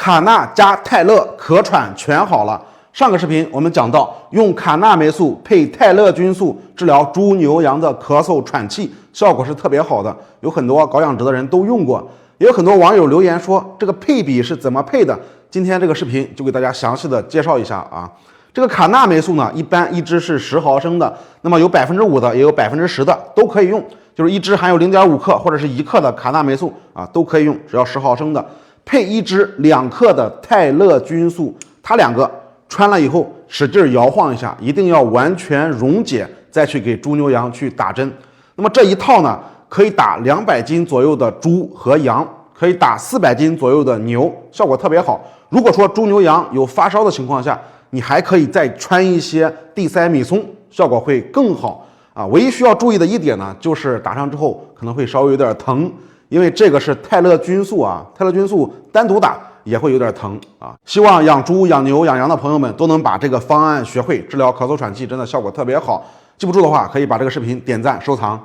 卡纳加泰勒咳喘全好了。上个视频我们讲到，用卡纳霉素配泰勒菌素治疗猪牛羊的咳嗽喘气，效果是特别好的，有很多搞养殖的人都用过。也有很多网友留言说这个配比是怎么配的，今天这个视频就给大家详细的介绍一下啊。这个卡纳霉素呢，一般一支是10毫升的，那么有5%的，也有10%的，都可以用，就是一支含有0.5克或者是1克的卡纳霉素啊，都可以用，只要10毫升的，配一支2克的泰勒菌素，它两个穿了以后使劲摇晃一下，一定要完全溶解，再去给猪牛羊去打针。那么这一套呢，可以打200斤左右的猪和羊，可以打400斤左右的牛，效果特别好。如果说猪牛羊有发烧的情况下，你还可以再穿一些地塞米松，效果会更好啊。唯一需要注意的一点呢，就是打上之后可能会稍微有点疼，因为这个是泰勒菌素啊，泰勒菌素单独打也会有点疼啊。希望养猪、养牛、养羊的朋友们都能把这个方案学会，治疗咳嗽喘气真的效果特别好。记不住的话，可以把这个视频点赞收藏。